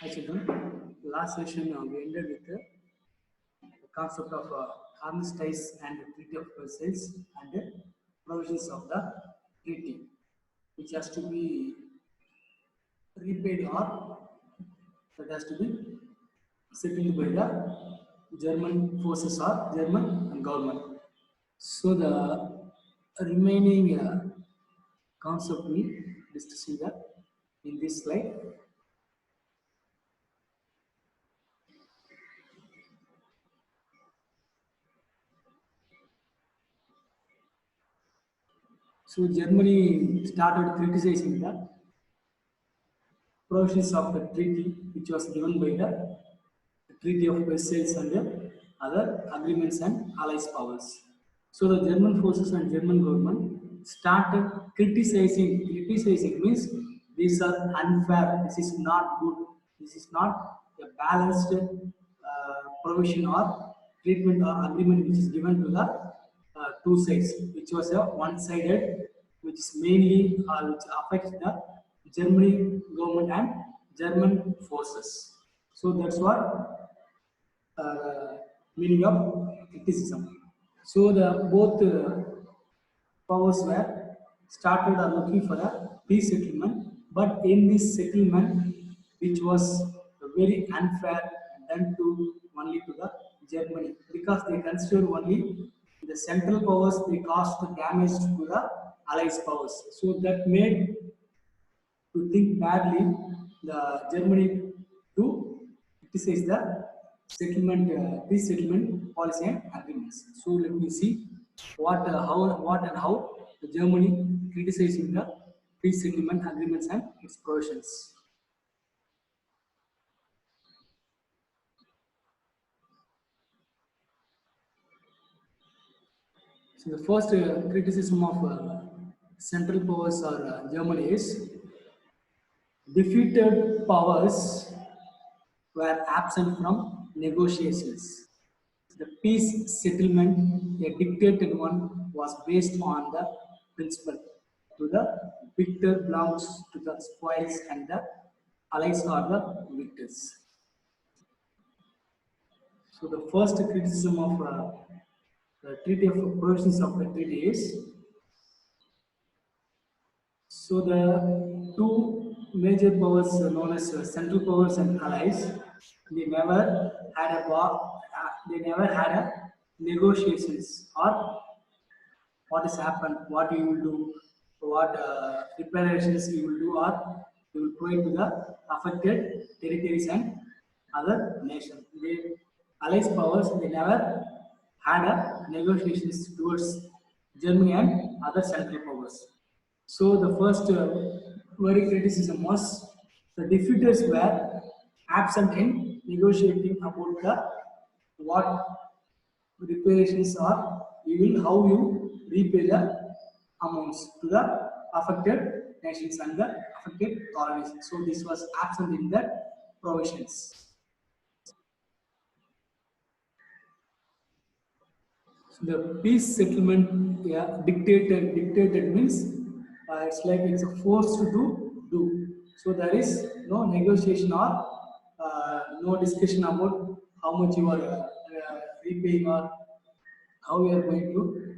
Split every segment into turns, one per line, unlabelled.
Hi children, last session we ended with the concept of armistice and treaty of Versailles and the provisions of the treaty, which has to be repaid or that has to be settled by the German forces or German government. So the remaining concept we discussing that in this slide. So Germany started criticizing the provisions of the treaty, which was given by the Treaty of Versailles and the other agreements and allies powers. So the German forces and German government started criticizing. Criticizing means these are unfair. This is not good. This is not a balanced provision or treatment or agreement which is given to the two sides, which was a one-sided, which is mainly which affects the Germany government and German forces. So that's what meaning of criticism. So the both powers were started or looking for a peace settlement, but in this settlement, which was very unfair done to only to the Germany, because they consider only the central powers they caused damage to the allies powers. So that made to think badly the Germany to criticize the settlement, peace settlement policy and agreements. So let me see what and how the Germany criticizing the peace settlement agreements and its provisions. So the first criticism of central powers or Germany is defeated powers were absent from negotiations. The peace settlement, a dictated one, was based on the principle to the victor belongs to the spoils and the allies are the victors. So the first criticism of the treaty of provisions of the treaty is so the two major powers known as central powers and allies, they never had a war, they never had a negotiations or what has happened, what you will do, what reparations you will do, or you will provide to the affected territories and other nations. The allies powers they never had a negotiations towards Germany and other central powers. So the first very criticism was the defeaters were absent in negotiating about the what reparations are you will how you repay the amounts to the affected nations and the affected colonies. So this was absent in the provisions. So the peace settlement, yeah, dictated means it's like it's a force to do. So there is no negotiation or no discussion about how much you are repaying or how we are going to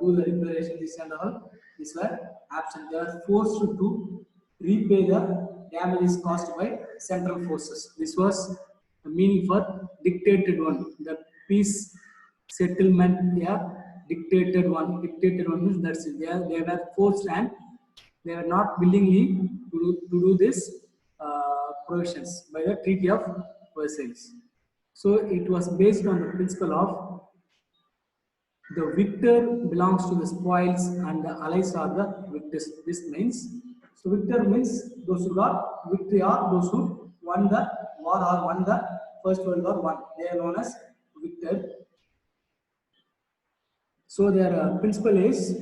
do the reparation, this and all, these were absent. They are forced to repay the damages caused by central forces. This was the meaning for dictated one. The peace settlement, yeah, dictated one. Dictated one means that's it. They were forced and they were not willingly to do this provisions by the Treaty of Versailles. So it was based on the principle of the victor belongs to the spoils and the allies are the victors. This means, so victor means those who got victory or those who won the war or won the First World War one. They are known as victor. So their principle is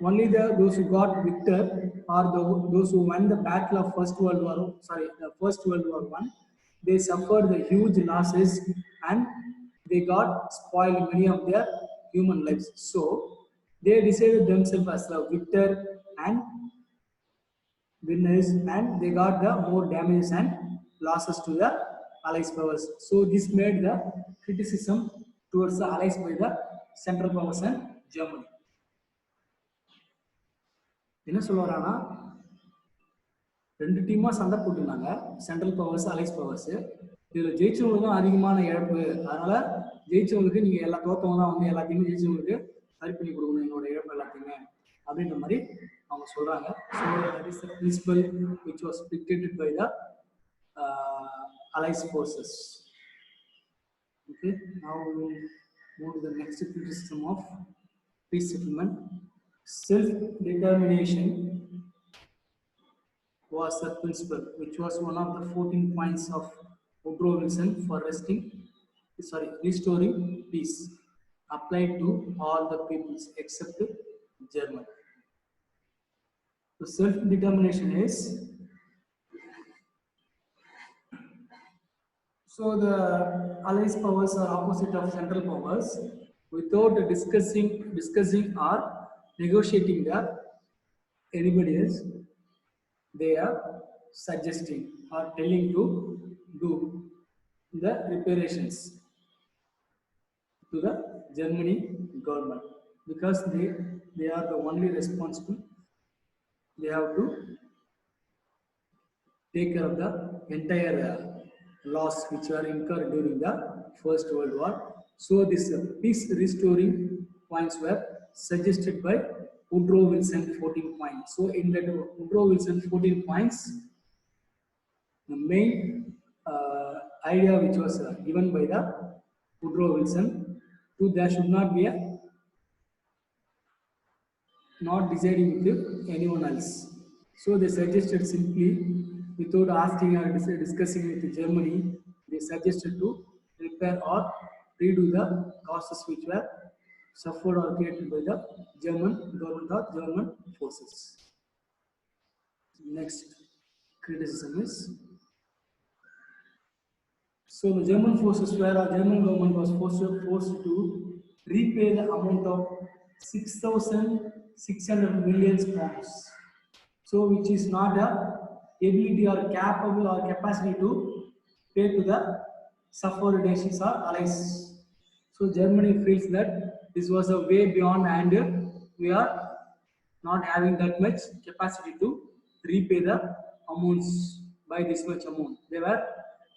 only those who got victor or those who won the battle of First World War. Sorry, the First World War one. They suffered the huge losses and they got spoiled many of their human lives. So they decided themselves as the victor and winners, and they got the more damages and losses to the allies powers. So this made the criticism towards the allies by the central powers and Germany. என்ன சொல்ல வரானா, ரெண்டு டீமா சண்டை போட்டுருந்தாங்க, central powers Alice powers. இதுல ஜெயிச்சவங்களுக்கு தான் அதிகமான இழப்பு. அதனால ஜெயிச்சவங்களுக்கு நீங்க எல்லா தோத்தவங்க தான் வந்து எல்லாத்தையுமே ஜெயிச்சவங்களுக்கு சரி பண்ணி கொடுக்கணும் எங்களோட இழப்பு எல்லாத்தையுமே அப்படின்ற மாதிரி அவங்க சொல்றாங்க. So that is the principal which was dictated by the allies forces. Okay, now we will move to the next criticism of peace settlement. Self-determination was the principle, which was one of the 14 points of Woodrow Wilson for restoring peace, applied to all the peoples except Germany. So self-determination is, so the allies powers are opposite of central powers. Without discussing or negotiating the anybody else, they are suggesting or telling to do the reparations to the Germany government, because they are the only responsible. They have to take care of the entire loss which were incurred during the First World War. So this peace restoring points were suggested by Woodrow Wilson 14 points. So in that Woodrow Wilson 14 points, the main idea which was given by the Woodrow Wilson, to there should not be a not deciding with anyone else. So they suggested simply, without asking or discussing with Germany, they suggested to repair or redo the causes which were suffered or created by the German government or German forces. Next criticism is, so the German forces were, or German government was forced to repay the amount of 6,600 million pounds. So which is not a ability or capable or capacity to pay to the suffered nations or allies. So Germany feels that this was a way beyond, and we are not having that much capacity to repay the amounts by this much amount. They were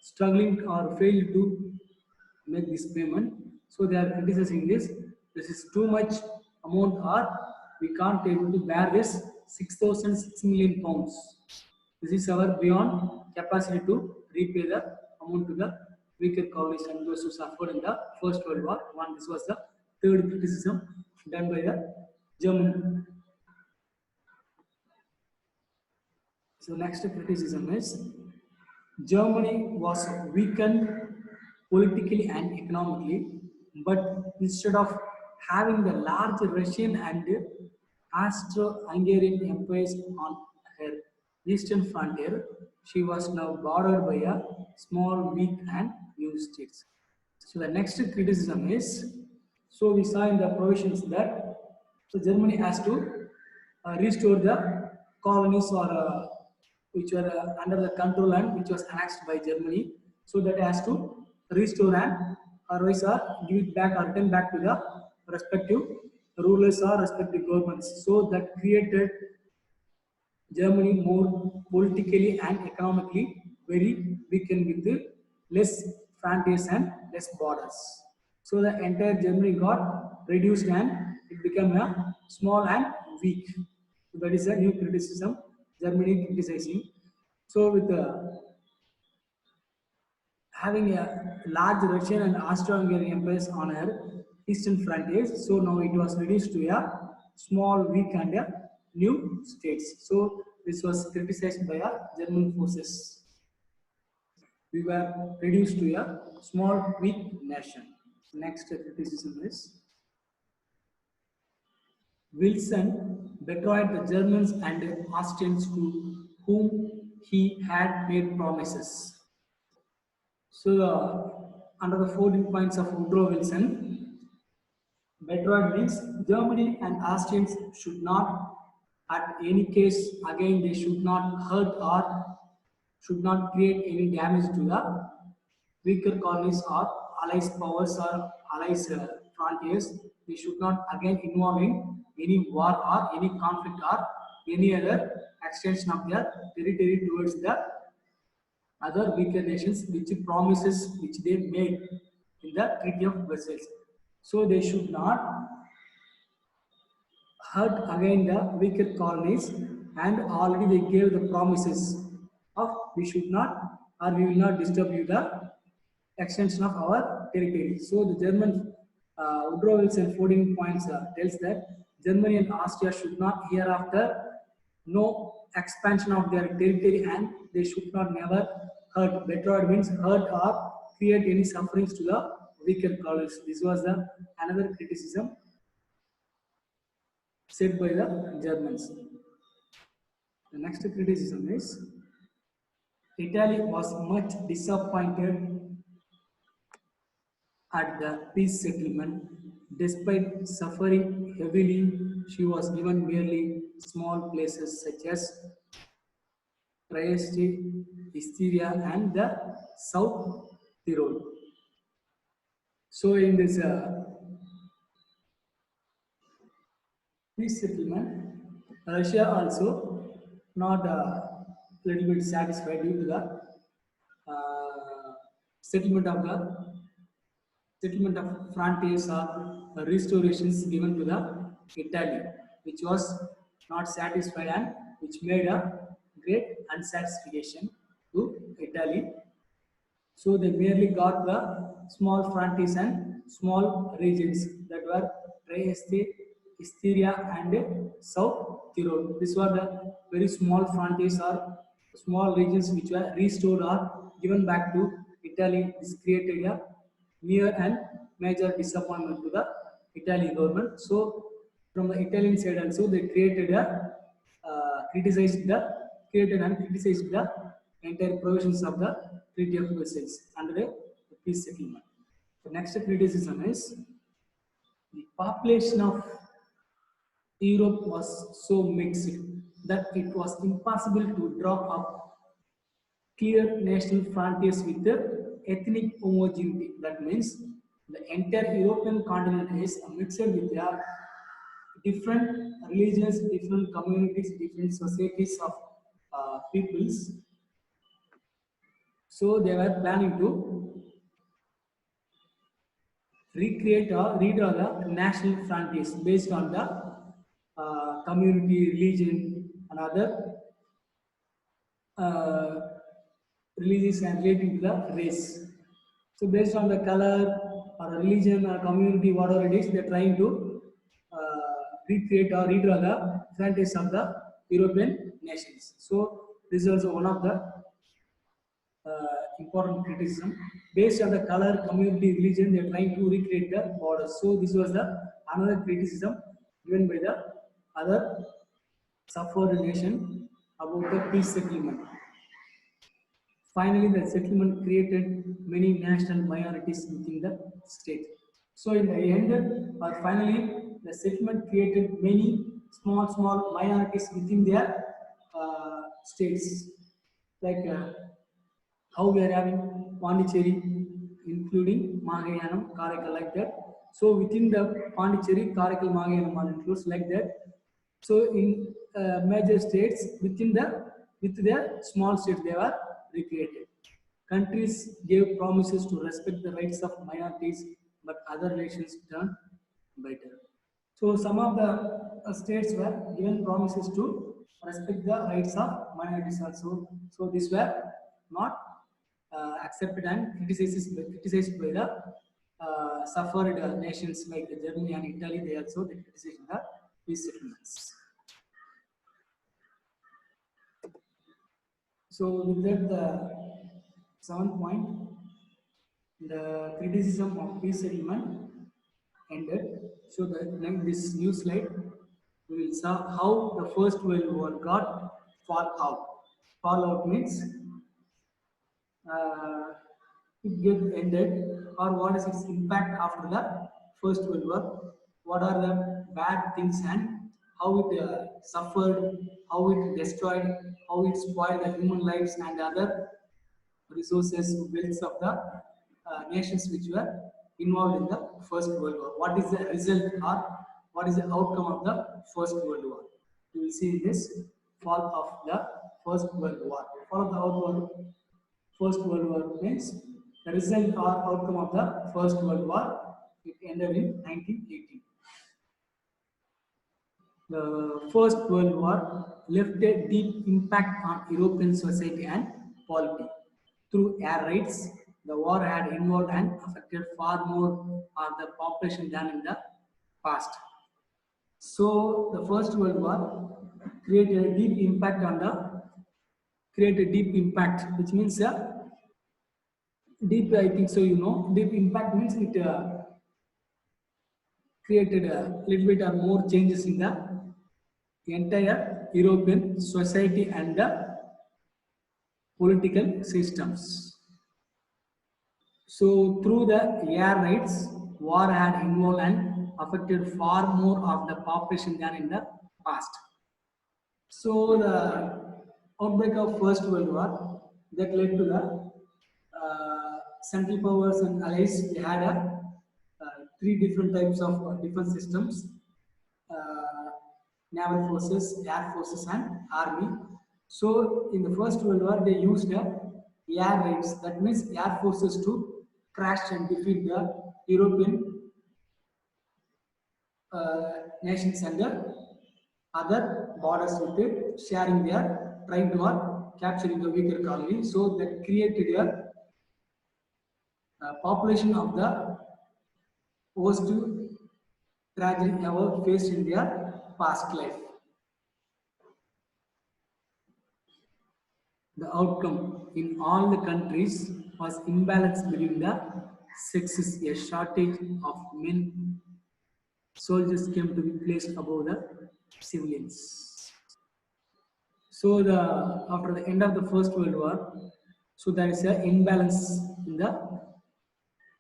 struggling or failed to make this payment. So they are criticizing this. This is too much amount, or we can't able to bear this 6,006 million pounds. This is our beyond capacity to repay the amount to the weaker colonies and those who suffered in the First World War. One, this was the third criticism done by the German. So next criticism is, Germany was weakened politically and economically, but instead of having the large Russian and Austro-Hungarian empires on her eastern frontier, she was now bordered by a small, weak and new states. So the next criticism is, so we saw in the provisions that so Germany has to restore the colonies or which were under the control and which was annexed by Germany. So that has to restore and otherwise give it back or return back to the respective rulers or respective governments. So that created Germany more politically and economically very weakened with less frontiers and less borders. So the entire Germany got reduced and it became a small and weak. So that is a new criticism Germany criticizing. So with having a large Russian and Austro-Hungarian empires on her eastern frontiers, so now it was reduced to a small, weak and a new states. So this was criticized by our German forces. We were reduced to a small, weak nation. Next criticism is, Wilson betrayed the Germans and Austrians to whom he had made promises. So under the 14 points of Woodrow Wilson, betrayed means Germany and Austrians should not At any case, again, they should not hurt or should not create any damage to the weaker colonies or allies powers or allies frontiers. They should not again involve in any war or any conflict or any other extension of their territory towards the other weaker nations which promises which they made in the Treaty of Versailles. So they should not hurt again the weaker colonies, and already they gave the promises of we should not or we will not disturb you the extension of our territory. So the German Woodrow Wilson 14 points tells that Germany and Austria should not hereafter no expansion of their territory, and they should not never hurt. Better means hurt or create any sufferings to the weaker colonies. This was the another criticism said by the Germans. The next criticism is Italy was much disappointed at the peace settlement. Despite suffering heavily, she was given merely small places such as Trieste, Istria, and the South Tyrol. So, in this peace settlement, Russia also not little bit satisfied due to the settlement of the settlement of frontiers or restorations given to the Italy, which was not satisfied and which made a great unsatisfaction to Italy. So they merely got the small frontiers and small regions that were Trieste, Istria, and South Tyrol. These were the very small frontiers or small regions which were restored or given back to Italy. This created a near and major disappointment to the Italian government. So from the Italian side also they created a created and criticized the entire provisions of the Treaty of Versailles under the peace settlement. The next criticism is the population of Europe was so mixed that it was impossible to draw up clear national frontiers with the ethnic homogeneity. That means the entire European continent is mixed with their different religions, different communities, different societies of peoples. So they were planning to recreate or redraw the national frontiers based on the community, religion, and other uh, religions and relating to the race. So based on the color or religion or community, whatever it is, they're trying to recreate or redraw the frontiers of the European nations. So this is also one of the important criticism. Based on the color, community, religion, they are trying to recreate the borders. So this was the another criticism given by the other suffered nation about the peace settlement. Finally, the settlement created many national minorities within the state. So in the end, or finally, the settlement created many small minorities within their states, like how we are having Pondicherry, including Magayanam, Karaikal, like that. So within the Pondicherry, Karaikal, Magayanam are includes like that. So in major states with their small states they were recreated. Countries gave promises to respect the rights of minorities, but other nations turned bitter. So some of the states were given promises to respect the rights of minorities also. So these were not accepted and criticized by the suffered nations like Germany and Italy. They also they criticized the peace settlements. So with that, the 7th point, the criticism of peace settlement ended. So that this new slide, we will see how the First World War got fallout. Fallout means it get ended, or what is its impact after the First World War? What are the bad things and how it suffered, how it destroyed, how it spoiled the human lives and other resources, wealth of the nations which were involved in the First World War. What is the result or what is the outcome of the First World War? You will see this fall of the First World War. Fall of the First World War means the result or outcome of the First World War. It ended in 1918. The First World War left a deep impact on European society and polity. Through air raids, the war had involved and affected far more of the population than in the past. So the First World War created a deep impact on the created deep impact, which means deep. I think so. Deep impact means it created a little bit or more changes in the entire European society and the political systems. So through the air raids, war had involved and affected far more of the population than in the past. So the outbreak of First World War that led to the Central Powers and allies. They had three different types of defense systems: uh, naval forces, air forces, and army. So in the First World War, they used air raids. That means air forces to crash and defeat the European nations and the other borders with it, sharing their trying to or capturing the weaker colony. So that created a population of the worst tragedy ever faced in their past life. The outcome in all the countries was imbalance between the sexes. A shortage of men soldiers came to be placed above the civilians. So the after the end of the First World War, so there is an imbalance in the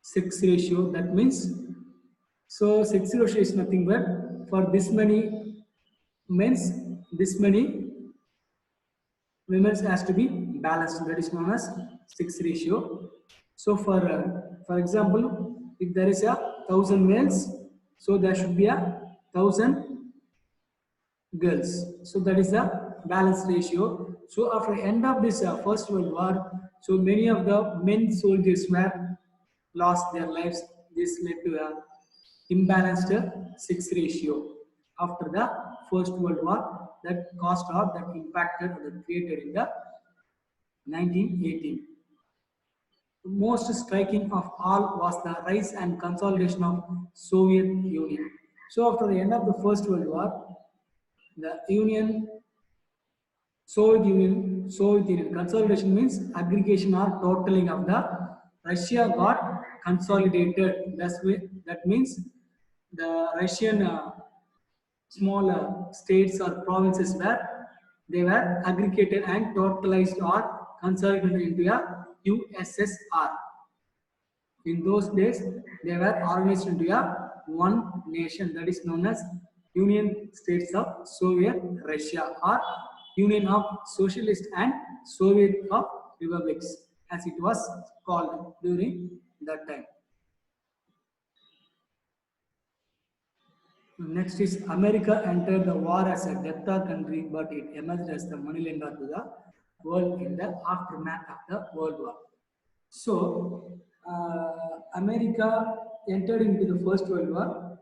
sex ratio. That means so sex ratio is nothing but for this many men's, this many women's has to be balanced. That is known as sex ratio. So for example, if there is 1,000 males, so there should be 1,000 girls. So that is the balance ratio. So after end of this First World War, so many of the men soldiers were lost their lives. This led to a imbalanced sex ratio after the First World War that caused or that impacted or that created in the 1918. The most striking of all was the rise and consolidation of Soviet Union. So after the end of the First World War, the Soviet Union consolidation means aggregation or totaling of the Russia got consolidated. That means the Russian small states or provinces were they were aggregated and totalized or consolidated into a USSR. In those days, they were organized into a one nation that is known as Union States of Soviet Russia or Union of Socialist and Soviet of Republics, as it was called during that time. Next is America entered the war as a debtor country, but it emerged as the moneylender to the world in the aftermath of the World War. So, America entered into the First World War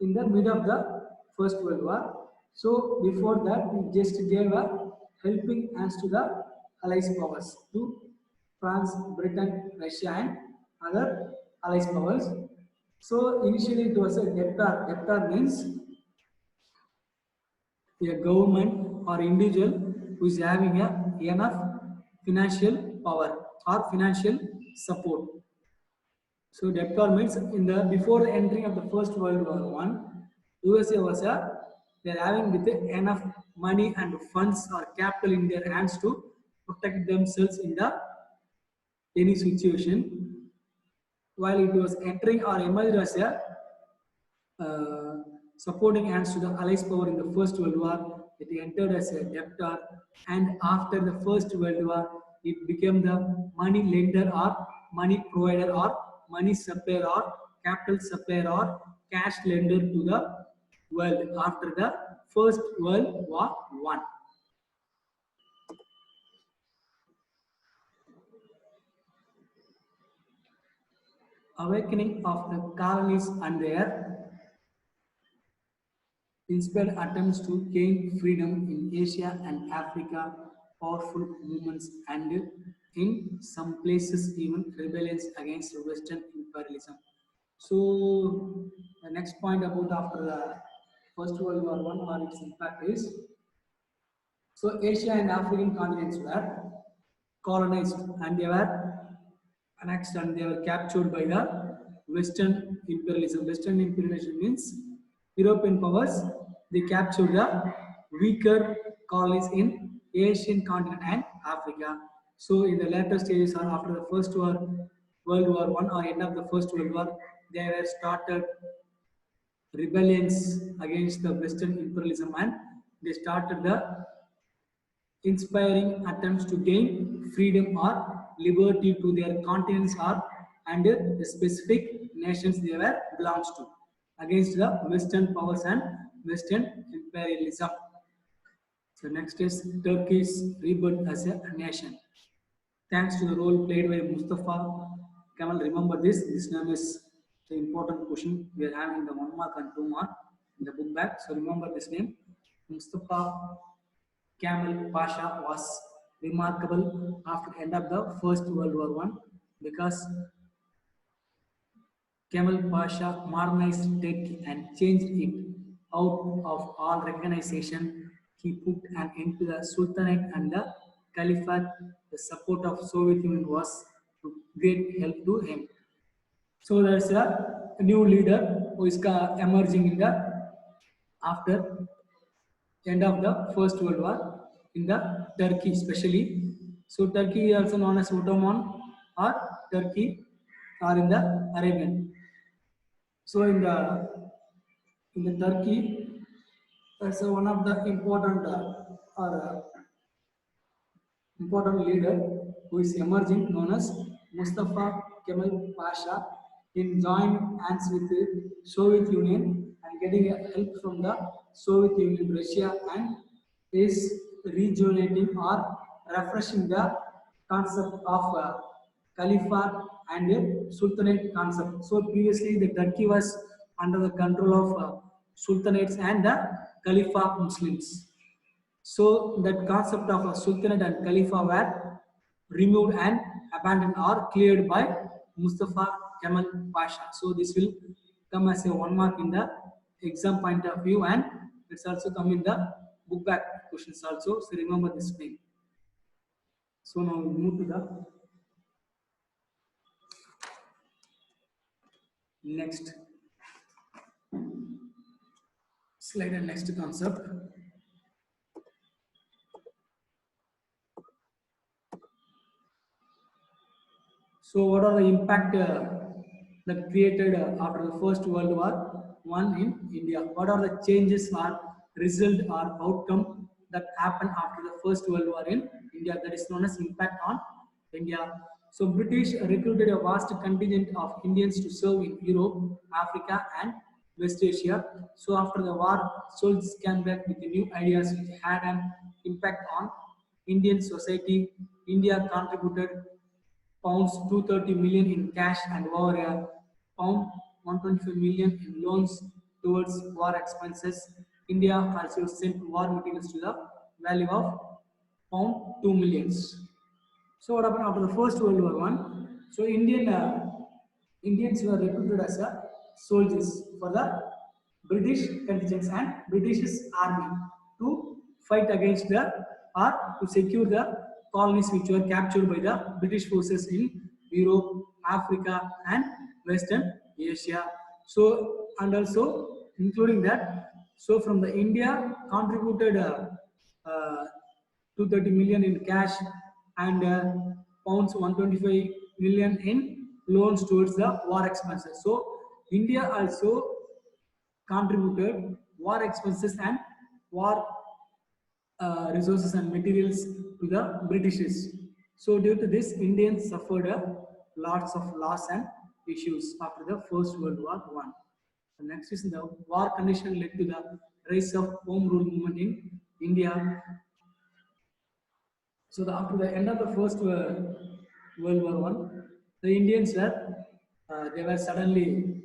in the mid of the First World War. So, before that, it just gave a helping hands to the Allies powers, to France, Britain, Russia, and other Allies powers. So, initially it was a debtor. Debtor means a government or individual who is having enough financial power or financial support. So debtor means in the before the entering of the First World War One, USA was they are having with enough money and funds or capital in their hands to protect themselves in the any situation. While it was entering or emerged as a supporting hands to the Allies power in the First World War. It entered as a debtor, and after the First World War, it became the money lender or money provider or money supplier or capital supplier or cash lender to the world after the First World War One. Awakening of the colonies and their inspired attempts to gain freedom in Asia and Africa, powerful movements, and in some places even rebellions against Western imperialism. So the next point about after the First World War One or its impact is so Asia and African continents were colonized and they were annexed and they were captured by the Western imperialism. Western imperialism means European powers, they captured the weaker colonies in Asian continent and Africa. So in the later stages or after the World War One or end of the First World War, they were started rebellions against the Western imperialism and they started the inspiring attempts to gain freedom or liberty to their continents or and the specific nations they were belongs to against the Western powers and Western imperialism. So next is Turkey's rebirth as a nation. Thanks to the role played by Mustafa Kemal, remember this. This name is the important question we are having the 1 mark and 2 mark in the book back. So remember this name. Mustafa Kemal Pasha was remarkable after the end of the First World War One because Kemal Pasha modernized Turkey and changed it out of all recognition. He put an end to the Sultanate and the Caliphate. The support of Soviet Union was to great help to him. So there's a new leader who is emerging in the after end of the First World War in the Turkey especially. So Turkey is also known as Ottoman or Turkey or in the Arabian. So in the Turkey, that's one of the important or important leader who is emerging known as Mustafa Kemal Pasha in joined hands with the Soviet Union and getting help from the Soviet Union, Russia and is rejuvenating or refreshing the concept of Caliphate and a Sultanate concept. So previously the Turkey was under the control of Sultanates and the Caliphate Muslims. So that concept of a sultanate and Khalifa were removed and abandoned or cleared by Mustafa Kemal Pasha. So this will come as a 1 mark in the exam point of view and it's also come in the book back questions also. So remember this name. So now we move to the next slide and next concept. So, what are the impact that created after the First World War One in India? What are the changes or result or outcome that happened after the First World War in India? That is known as impact on India. So, British recruited a vast contingent of Indians to serve in Europe, Africa, and West Asia. So, after the war, soldiers came back with new ideas which had an impact on Indian society. India contributed pounds 230 million in cash and over a pound 125 million in loans towards war expenses. India also sent war materials to the value of pound 2 millions. So what happened after the First World War One? So Indians were recruited as soldiers for the British contingents and British army to fight against the or to secure the colonies which were captured by the British forces in Europe, Africa, and Western Asia. So and also including that, so from the India contributed uh, 230 million in cash and pounds 125 million in loans towards the war expenses. So India also contributed war expenses and war resources and materials to the Britishers. So due to this, Indians suffered lots of loss and issues after the First World War One. The next is the war condition led to the rise of home rule movement in India. So after the end of the First World War One, the Indians were they were suddenly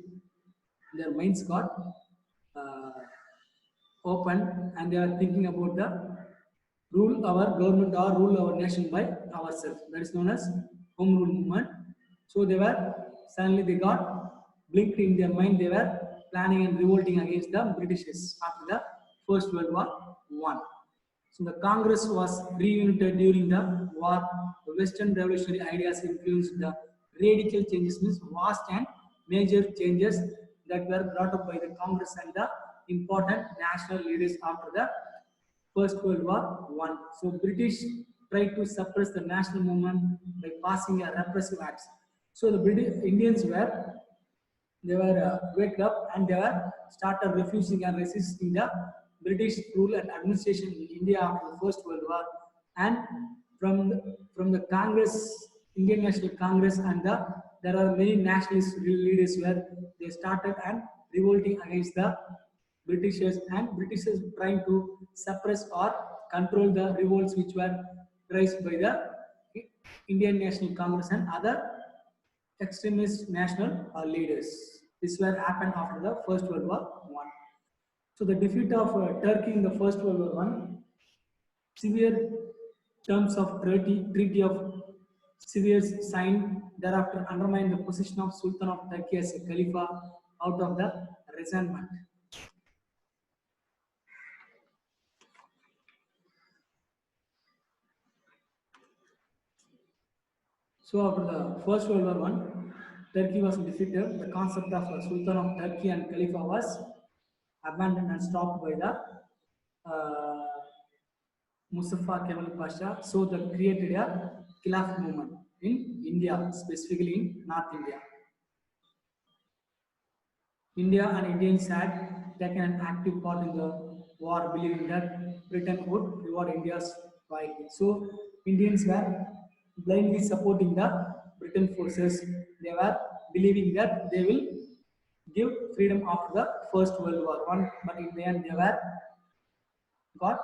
their minds got uh, open and they are thinking about the rule our government or rule our nation by ourselves. That is known as home rule movement. So they were suddenly they got blinked in their mind. They were planning and revolting against the Britishers after the First World War One. So the Congress was reunited during the war. The Western revolutionary ideas influenced the radical changes, means vast and major changes that were brought up by the Congress and the important national leaders after the First World War One. So British tried to suppress the national movement by passing a repressive acts. So the British Indians were they were wake up and they were started refusing and resisting the British rule and administration in India after the First World War. And from the Congress, Indian National Congress, and there are many nationalist leaders where they started and revolting against the Britishers and Britishers trying to suppress or control the revolts which were raised by the Indian National Congress and other extremist national leaders. This were happened after the First World War One. So the defeat of Turkey in the First World War One, severe terms of treaty of Severs signed thereafter undermined the position of Sultan of Turkey as a Khalifa out of the resentment. So after the First World War One, Turkey was defeated. The concept of Sultan of Turkey and Khalifa was abandoned and stopped by the uh, Mustafa Kemal Pasha. So that created a Khilafat movement in India, specifically in North India. India and Indians had taken an active part in the war, believing that Britain would reward India's loyalty. So Indians were blindly supporting the Britain forces. They were believing that they will give freedom after the First World War One, but in the end they were got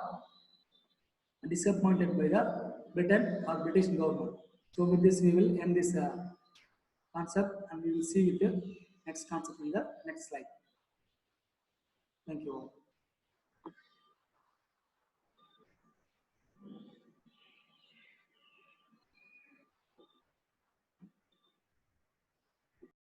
disappointed by the Britain or British government. So with this we will end this concept and we will see with the next concept in the next slide. Thank you all.